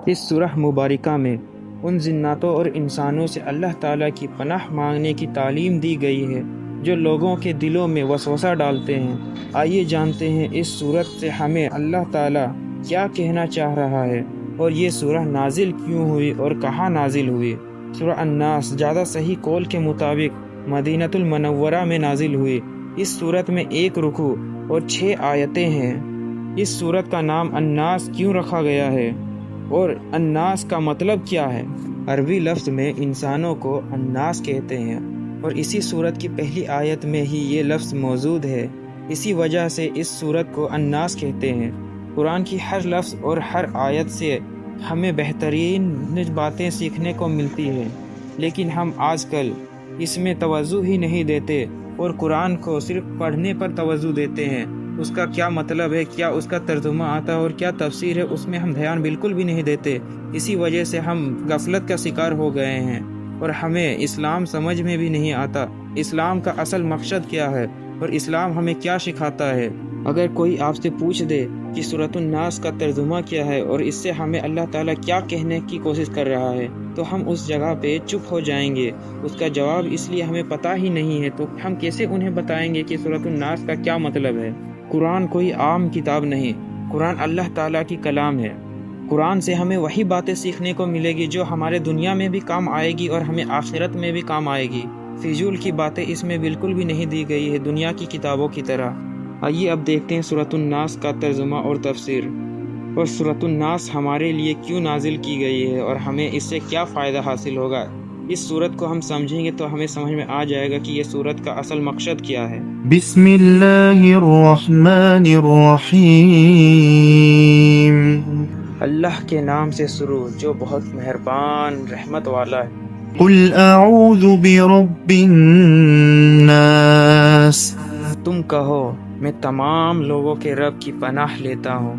اس سورہ مبارکہ میں ان جناتوں اور انسانوں سے اللہ تعالیٰ کی پناہ مانگنے کی تعلیم دی گئی ہے جو لوگوں کے دلوں میں وسوسہ ڈالتے ہیں۔ آئیے جانتے ہیں اس سورت سے ہمیں اللہ تعالیٰ کیا کہنا چاہ رہا ہے اور یہ سورہ نازل کیوں ہوئی اور کہاں نازل ہوئی۔ سورہ الناس زیادہ صحیح قول کے مطابق مدینۃ المنورہ میں نازل ہوئی۔ اس سورت میں 1 رکوع اور 6 آیتیں ہیں۔ اس سورت کا نام الناس کیوں رکھا گیا ہے اور الناس کا مطلب کیا ہے؟ عربی لفظ میں انسانوں کو الناس کہتے ہیں اور اسی سورت کی پہلی آیت میں ہی یہ لفظ موجود ہے، اسی وجہ سے اس سورت کو الناس کہتے ہیں۔ قرآن کی ہر لفظ اور ہر آیت سے ہمیں بہترین باتیں سیکھنے کو ملتی ہیں، لیکن ہم آج کل اس میں توجہ ہی نہیں دیتے اور قرآن کو صرف پڑھنے پر توجہ دیتے ہیں۔ اس کا کیا مطلب ہے، کیا اس کا ترجمہ آتا ہے اور کیا تفسیر ہے، اس میں ہم دھیان بالکل بھی نہیں دیتے۔ اسی وجہ سے ہم غفلت کا شکار ہو گئے ہیں اور ہمیں اسلام سمجھ میں بھی نہیں آتا، اسلام کا اصل مقصد کیا ہے اور اسلام ہمیں کیا سکھاتا ہے۔ اگر کوئی آپ سے پوچھ دے کہ سورۃ الناس کا ترجمہ کیا ہے اور اس سے ہمیں اللہ تعالیٰ کیا کہنے کی کوشش کر رہا ہے تو ہم اس جگہ پہ چپ ہو جائیں گے۔ اس کا جواب اس لیے ہمیں پتہ ہی نہیں ہے، تو ہم کیسے انہیں بتائیں گے کہ سورۃ الناس کا کیا مطلب ہے۔ قرآن کوئی عام کتاب نہیں، قرآن اللہ تعالیٰ کی کلام ہے۔ قرآن سے ہمیں وہی باتیں سیکھنے کو ملے گی جو ہمارے دنیا میں بھی کام آئے گی اور ہمیں آخرت میں بھی کام آئے گی۔ فضول کی باتیں اس میں بالکل بھی نہیں دی گئی ہے دنیا کی کتابوں کی طرح۔ آئیے اب دیکھتے ہیں سورۃ الناس کا ترجمہ اور تفسیر، اور سورۃ الناس ہمارے لیے کیوں نازل کی گئی ہے اور ہمیں اس سے کیا فائدہ حاصل ہوگا۔ اس سورت کو ہم سمجھیں گے تو ہمیں سمجھ میں آ جائے گا کہ یہ سورت کا اصل مقصد کیا ہے۔ بسم اللہ الرحمن الرحیم۔ اللہ کے نام سے شروع جو بہت مہربان رحمت والا ہے۔ قل اعوذ برب الناس۔ تم کہو میں تمام لوگوں کے رب کی پناہ لیتا ہوں۔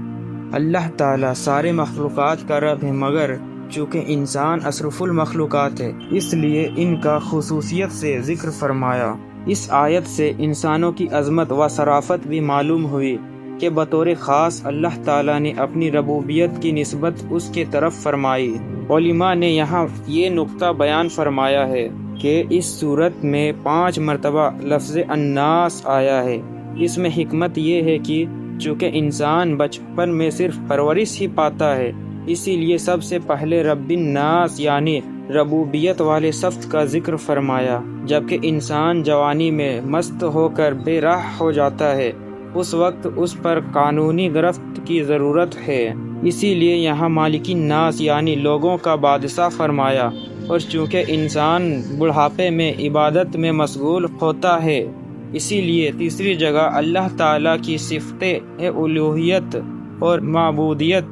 اللہ تعالیٰ سارے مخلوقات کا رب ہے، مگر چونکہ انسان اشرف المخلوقات ہے اس لیے ان کا خصوصیت سے ذکر فرمایا۔ اس آیت سے انسانوں کی عظمت و شرافت بھی معلوم ہوئی کہ بطور خاص اللہ تعالیٰ نے اپنی ربوبیت کی نسبت اس کے طرف فرمائی۔ علماء نے یہاں یہ نقطہ بیان فرمایا ہے کہ اس صورت میں 5 مرتبہ لفظ الناس آیا ہے۔ اس میں حکمت یہ ہے کہ چونکہ انسان بچپن میں صرف پرورش ہی پاتا ہے، اسی لیے سب سے پہلے رب الناس یعنی ربوبیت والے شخص کا ذکر فرمایا۔ جبکہ انسان جوانی میں مست ہو کر بے راہ ہو جاتا ہے، اس وقت اس پر قانونی گرفت کی ضرورت ہے، اسی لیے یہاں مالک الناس یعنی لوگوں کا بادشاہ فرمایا۔ اور چونکہ انسان بڑھاپے میں عبادت میں مشغول ہوتا ہے، اسی لیے تیسری جگہ اللہ تعالیٰ کی صفت الوہیت اور معبودیت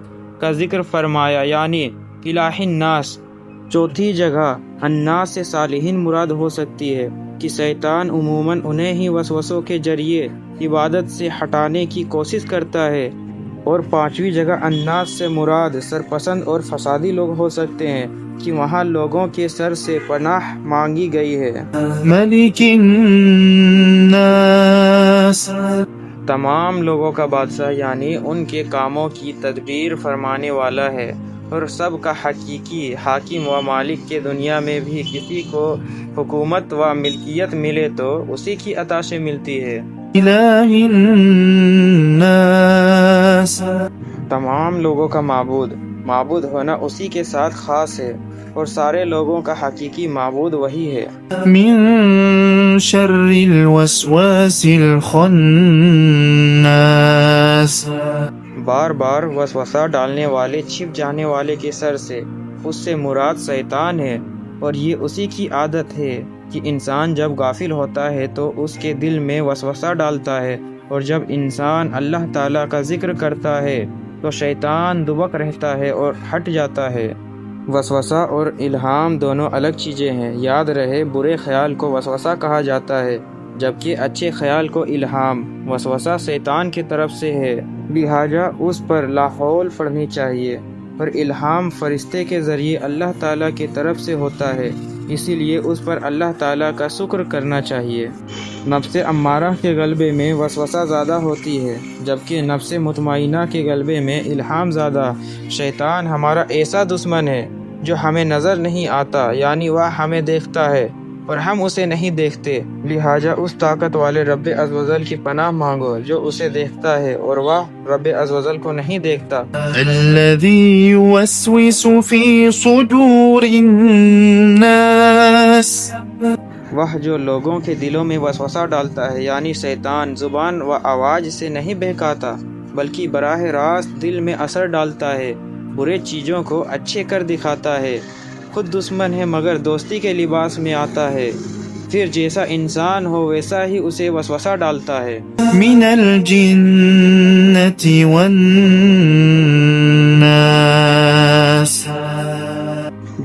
کا ذکر فرمایا یعنی الہ الناس۔ چوتھی جگہ الناس سے صالحین مراد ہو سکتی ہے کہ شیطان عموماً انہیں ہی وسوسوں کے ذریعے عبادت سے ہٹانے کی کوشش کرتا ہے۔ اور 5ویں جگہ الناس سے مراد سرپسند اور فسادی لوگ ہو سکتے ہیں کہ وہاں لوگوں کے سر سے پناہ مانگی گئی ہے۔ ملک الناس۔ تمام لوگوں کا بادشاہ یعنی ان کے کاموں کی تدبیر فرمانے والا ہے، اور سب کا حقیقی حاکم و مالک کے دنیا میں بھی کسی کو حکومت و ملکیت ملے تو اسی کی عطا سے ملتی ہے۔ الہ الناس۔ تمام لوگوں کا معبود ہونا اسی کے ساتھ خاص ہے، اور سارے لوگوں کا حقیقی معبود وہی ہے۔ من شر الوسواس الخناس۔ بار بار وسوسہ ڈالنے والے، چھپ جانے والے کے سر سے، اس سے مراد شیطان ہے، اور یہ اسی کی عادت ہے کہ انسان جب غافل ہوتا ہے تو اس کے دل میں وسوسہ ڈالتا ہے، اور جب انسان اللہ تعالیٰ کا ذکر کرتا ہے تو شیطان دبک رہتا ہے اور ہٹ جاتا ہے۔ وسوسہ اور الہام دونوں الگ چیزیں ہیں، یاد رہے۔ برے خیال کو وسوسہ کہا جاتا ہے، جبکہ اچھے خیال کو الہام۔ وسوسہ شیطان کی طرف سے ہے، لہٰذا اس پر لا حول پڑھنی چاہیے، اور الہام فرشتے کے ذریعے اللہ تعالیٰ کی طرف سے ہوتا ہے، اسی لیے اس پر اللہ تعالیٰ کا شکر کرنا چاہیے۔ نفس امارہ کے غلبے میں وسوسہ زیادہ ہوتی ہے، جبکہ نفس مطمئنہ کے غلبے میں الہام زیادہ۔ شیطان ہمارا ایسا دشمن ہے جو ہمیں نظر نہیں آتا، یعنی وہ ہمیں دیکھتا ہے اور ہم اسے نہیں دیکھتے، لہٰذا اس طاقت والے رب عزوجل کی پناہ مانگو جو اسے دیکھتا ہے اور وہ رب عزوجل کو نہیں دیکھتا۔ الذي يوسوس في صدور الناس، وہ جو لوگوں کے دلوں میں وسوسہ ڈالتا ہے، یعنی شیطان زبان و آواز سے نہیں بہکاتا بلکہ براہ راست دل میں اثر ڈالتا ہے، برے چیزوں کو اچھے کر دکھاتا ہے، خود دشمن ہے مگر دوستی کے لباس میں آتا ہے، پھر جیسا انسان ہو ویسا ہی اسے وسوسہ ڈالتا ہے۔ من الجنة والناس،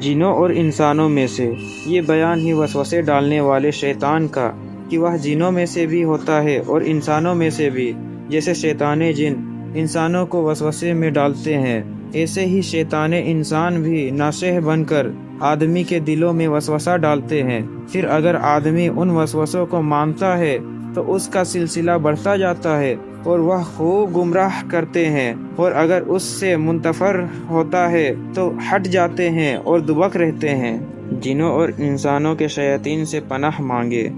جنوں اور انسانوں میں سے۔ یہ بیان ہی وسوسے ڈالنے والے شیطان کا کہ وہ جنوں میں سے بھی ہوتا ہے اور انسانوں میں سے بھی، جیسے شیطان جن انسانوں کو وسوسے میں ڈالتے ہیں، ایسے ہی شیطان انسان بھی ناشح بن کر آدمی کے دلوں میں وسوسہ ڈالتے ہیں، پھر اگر آدمی ان وسوسوں کو مانتا ہے تو اس کا سلسلہ بڑھتا جاتا ہے اور وہ خوب گمراہ کرتے ہیں، اور اگر اس سے منتفر ہوتا ہے تو ہٹ جاتے ہیں اور دبک رہتے ہیں۔ جنوں اور انسانوں کے شیاطین سے پناہ مانگے۔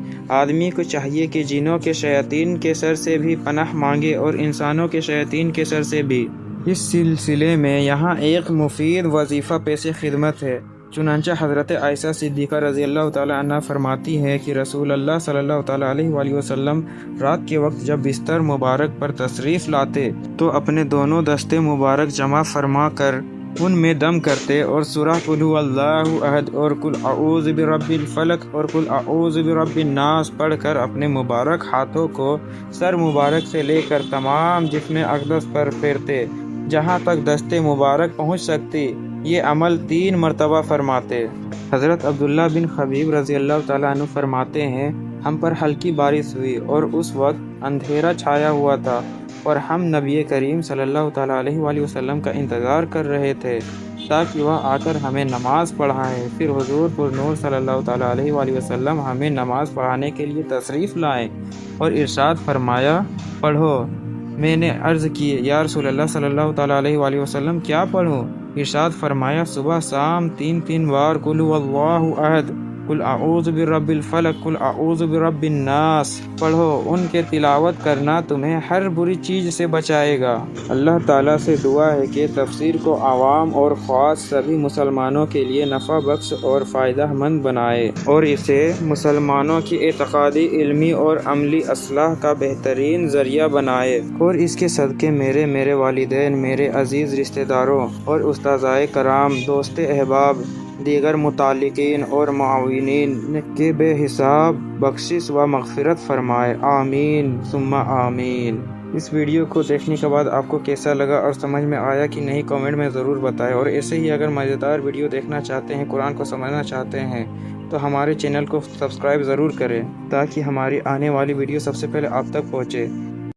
آدمی کو چاہیے کہ جنوں کے شیاطین کے شر سے بھی پناہ مانگے اور انسانوں کے شیاطین کے شر سے بھی۔ اس سلسلے میں یہاں ایک مفید وظیفہ پیش خدمت ہے۔ چنانچہ حضرت عائشہ صدیقہ رضی اللہ تعالیٰ عنہ فرماتی ہے کہ رسول اللہ صلی اللہ تعالیٰ علیہ وآلہ وسلم رات کے وقت جب بستر مبارک پر تشریف لاتے تو اپنے دونوں دستے مبارک جمع فرما کر ان میں دم کرتے اور سورہ قل هو اللہ احد اور قل اعوذ برب الفلق اور قل اعوذ برب الناس پڑھ کر اپنے مبارک ہاتھوں کو سر مبارک سے لے کر تمام جسم اقدس پر پھیرتے جہاں تک دستے مبارک پہنچ سکتی۔ یہ عمل 3 مرتبہ فرماتے۔ حضرت عبداللہ بن خبیب رضی اللہ تعالیٰ عنہ فرماتے ہیں، ہم پر ہلکی بارش ہوئی اور اس وقت اندھیرا چھایا ہوا تھا اور ہم نبی کریم صلی اللہ تعالیٰ علیہ وآلہ وسلم کا انتظار کر رہے تھے تاکہ وہ آ کر ہمیں نماز پڑھائیں۔ پھر حضور پر نور صلی اللہ تعالیٰ علیہ وآلہ وسلم ہمیں نماز پڑھانے کے لیے تشریف لائیں اور ارشاد فرمایا، پڑھو۔ میں نے عرض کی، یا رسول اللہ صلی اللہ تعالیٰ علیہ وآلہ وسلم کیا پڑھوں؟ ارشاد فرمایا، صبح شام 3 بار قل هو اللہ احد، قل اعوذ برب الفلق، قل اعوذ برب الناس پڑھو۔ ان کے تلاوت کرنا تمہیں ہر بری چیز سے بچائے گا۔ اللہ تعالیٰ سے دعا ہے کہ تفسیر کو عوام اور خاص سبھی مسلمانوں کے لیے نفع بخش اور فائدہ مند بنائے اور اسے مسلمانوں کی اعتقادی، علمی اور عملی اصلاح کا بہترین ذریعہ بنائے، اور اس کے صدقے میرے والدین، میرے عزیز رشتہ داروں اور اساتذۂ کرام، دوست احباب، دیگر متعلقین اور معاونین کے بے حساب بخشش و مغفرت فرمائے، آمین ثم آمین۔ اس ویڈیو کو دیکھنے کے بعد آپ کو کیسا لگا اور سمجھ میں آیا کہ نہیں، کامنٹ میں ضرور بتائیں، اور ایسے ہی اگر مزیدار ویڈیو دیکھنا چاہتے ہیں، قرآن کو سمجھنا چاہتے ہیں تو ہمارے چینل کو سبسکرائب ضرور کریں تاکہ ہماری آنے والی ویڈیو سب سے پہلے آپ تک پہنچے۔